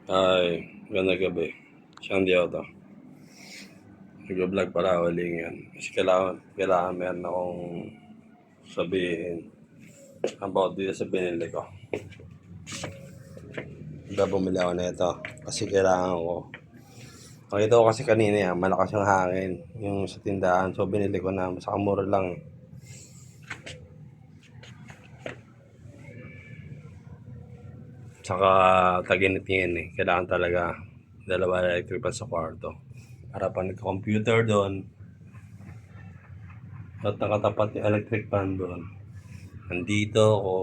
Ay, magandang gabi. Siyang Dioto. Nag-vlog pala uling yan. Kasi kailangan meron akong sabihin about dito sa binili ko. Bumili ako na ito kasi kailangan ko. Nakita ko kasi kanina yan, malakas yung hangin yung sa tindahan. So binili ko na, mas mura lang. Tsaka taginit yan eh. Kailangan talaga dalawa electric pan sa kwarto. Para pa nagka-computer doon. At nakatapat yung electric pan doon. Nandito ako.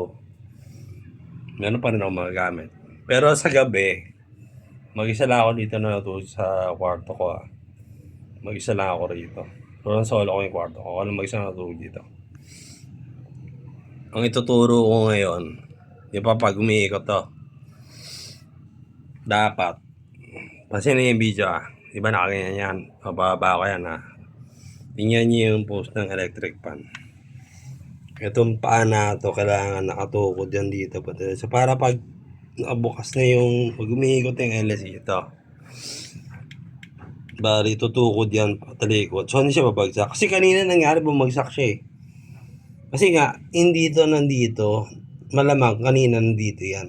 Meron pa rin ako magagamit. Pero sa gabi, mag-isa lang ako dito na natulog sa kwarto ko. Mag-isa lang ako rito. So, solo ko yung kwarto ko. Ako lang mag-isa na natulog dito. Ang ituturo ko ngayon, di ba pag umiikot to, dapat, pansinin yung video di ba nakaganyan yan, mababa ko yan tingnan nyo yung post ng electric pan. Itong paa na to, kailangan nakatukod yan dito. So, para pag nakabukas na yung, pag umiikot yung LSC ito, bali tutukod yan patalikod. So, hindi siya babagsak. Kasi kanina nangyari, bumagsak siya eh. Kasi nga, hindi to nandito, malamang kanina nandito yan.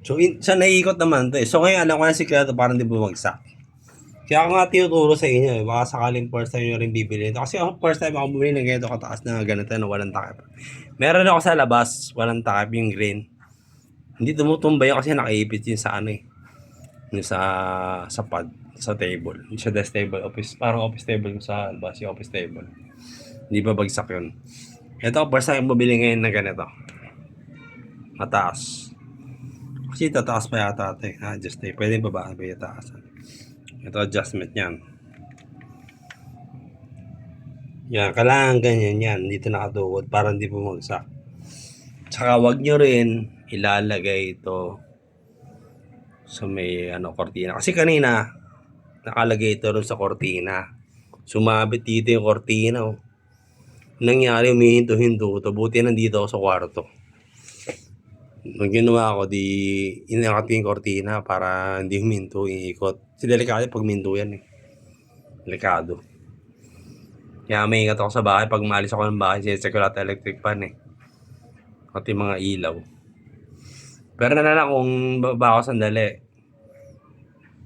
So, sa naiikot naman to eh. So, ngayon alam ko na sikreto parang di bumagsak. Kaya ako nga tinuturo sa inyo eh. Baka sakaling first time nyo rin bibili ito. Kasi ako first time ako bumili ng ganito kataas na ganito na walang takip. Meron ako sa labas, walang takip yung green. Hindi tumutumbay kasi nakaipit yun sa ano eh. Yung sa pad, sa table. Yung sa desk table, office, parang office table sa labas, yung office table. Hindi ba bagsak yun? Ito, first time bumili ngayon ng ganito. Mataas. Kasi tataas pa yata ito eh. Adjust eh. Pwede ba ba itaas? Ito adjustment yan. Yan, kailangan ganyan yan. Dito nakatukod para hindi bumagsak. Tsaka wag nyo rin ilalagay ito sa may kortina. Kasi kanina, nakalagay ito rin sa kortina. Sumabit dito yung kortina. Oh. Nangyari, umihinto-hinto ito. Buti nandito ako sa kwarto. Nung ginawa ko, di inakat yung kortina para hindi huminto, iikot. Kasi delikado pag minto yan eh. Delikado. Kaya may ingat ako sa bahay. Pag maalis ako ng bahay, sinecheck ko lahat electric pan eh. At yung mga ilaw. Pero na kung baba ako sandali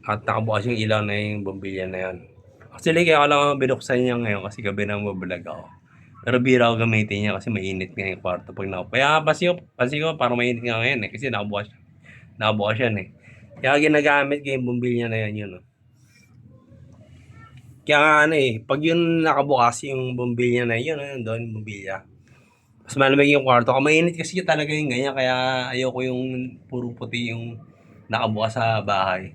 at nakabukas yung ilaw na yung bombilya na yan. Actually, kaya ko lang binuksan niya ngayon kasi gabi nang mabulag ako. Pero bira ako gamitin niya kasi mainit nga yung kwarto pag nakapag. Kaya pansin ko parang mainit nga ngayon eh kasi nakabukas yan eh. Kaya ginagamit ko yung bombilya na yan yun. Kaya nga ano eh, pag yun nakabukas yung bombilya na yun, doon yung bombilya. Mas malamig yung kwarto. Mainit kasi talaga yung ganyan kaya ayoko yung puro puti yung nakabukas sa bahay.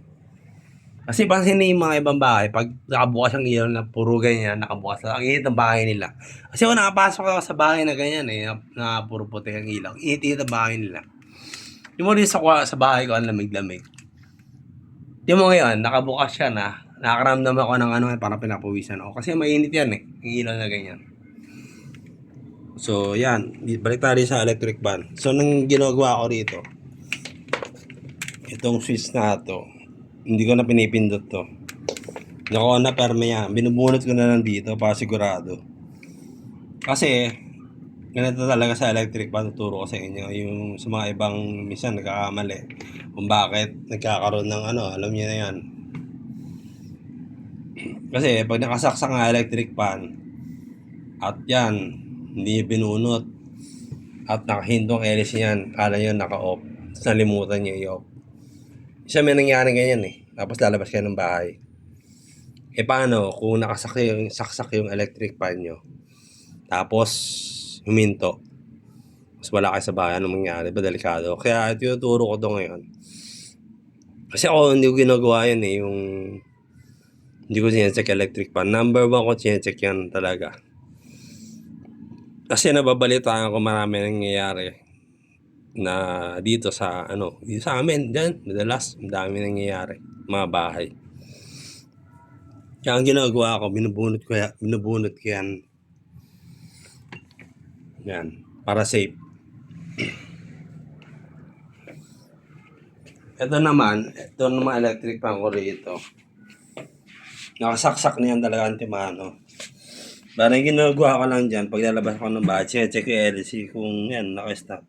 Kasi pansin niyo yung mga ibang bahay, pag nakabukas ang ilaw na puro ganyan, nakabukas lang, ang init ng bahay nila. Kasi kung nakapasok ako sa bahay na ganyan eh, na puro puti ang ilaw, init ang bahay nila. Yung mo rin sa bahay ko, ang lamig-lamig. Yung mo ngayon, nakabukas siya na, nakakaramdam ako ng parang pinapawisan ako. Kasi mainit yan eh, yung ilaw na ganyan. So, yan. Balik tayo sa electric fan. So, nang ginagawa ko rito, itong switch na to, hindi ko na pinipindot to. Nako na perme yan. Binubunot ko na lang dito para sigurado. Kasi, ganito talaga sa electric fan. Tuturo ko sa inyo. Yung sa mga ibang minsan nagkakamali. Kung bakit nagkakaroon ng alam niyo na yan. Kasi, pag nakasaksak ng electric fan, at yan, hindi binunot, at nakahintong LS yan, kala nyo naka-off. Tapos nalimutan nyo i-off. Isa may nangyari ganyan eh. Tapos lalabas kayo ng bahay. Eh paano kung saksak yung electric fan nyo? Tapos huminto. Mas wala kayo sa bahay. Anong mangyari? Ba delikado? Kaya tinuturo ko to ngayon. Kasi ako hindi ko ginagawa yan eh. Yung hindi ko sinecheck electric fan. Number 1 ko sinecheck yan talaga. Kasi nababalitaan ko marami nangyayari na dito sa dito sa amin diyan madalas madami nangyayari mga bahay. Kaya ang ginagawa ko binubunot ko yan para safe. Ito naman electric fan ko rito. Nakasaksak na yan talaga antimano. Parang ginagawa ko lang dyan, pag lalabas ako ng bahay, check yung LC kung yan, naka-stop.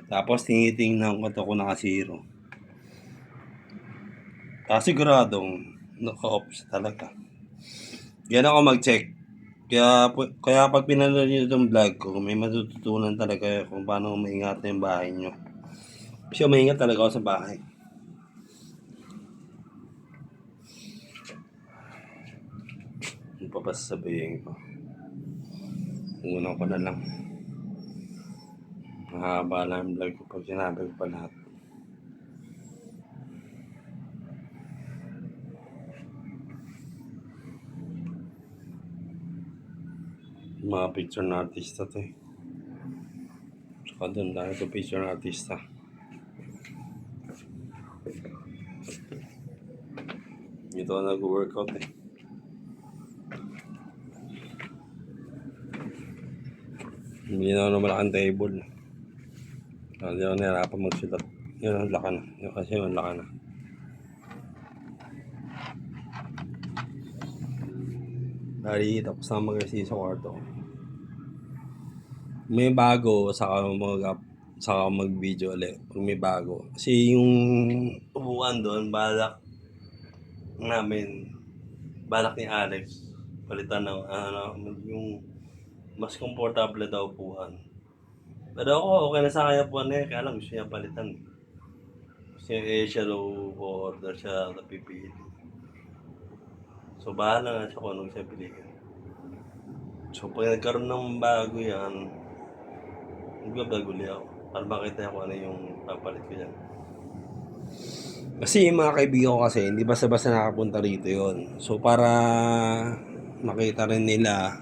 Tapos tinitingnan ko ito kung naka-zero. Kasi siguradong naka-off talaga. Yan ako mag-check. Kaya pag pinanood nyo itong vlog ko, may matututunan talaga kung paano maingatan yung bahay nyo. Kasi maingat talaga ako sa bahay. Ano pa ba sasabihin ko? Una ko na lang. Mahaba lang ang vlog ko pag sinabi ko pa lahat. Mga picture na artista to eh. Saka doon dahil ito picture na artista. Ito nag-workout eh. Hindi na ako na malaking table. Hindi ako nahirapan magsulat. Yun ang laka na. Yun kasi yung laka na. Dahil tapos na mag-exercise sa kwarto. May bago, saka mag-video ulit. Pag may bago. Kasi yung upuan doon, balak ni Alex, palitan ng yung mas komportable daw upuan. Pero ako, okay na sa kanya upuan na yun, kaya lang gusto niya palitan. Kasi siya daw order siya na pipili. So bahala nga siya kung anong siya piliin. So pag nagkaroon ng bago yan, mag-vlog ulit ako. Para makita ko ano yung papalit ko yan. Kasi yung mga kaibigan ko kasi, hindi basta-basta nakapunta rito yon. So para makita rin nila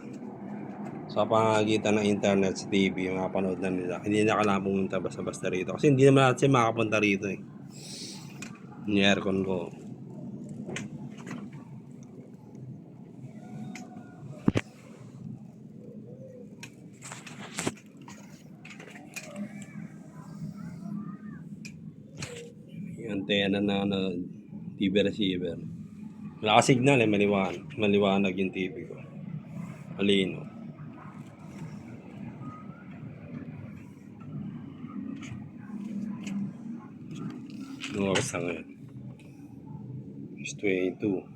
sa pamagitan ng internet, sa TV, yung mapanood na nila. Hindi na kailangan pumunta basta-basta rito. Kasi hindi naman natin makapunta rito eh. Yung aircon ko. Yung antena na TV receiver. Wala ka signal eh, maliwanag yung TV ko. Malino. Yung oras na ngayon. It's 22.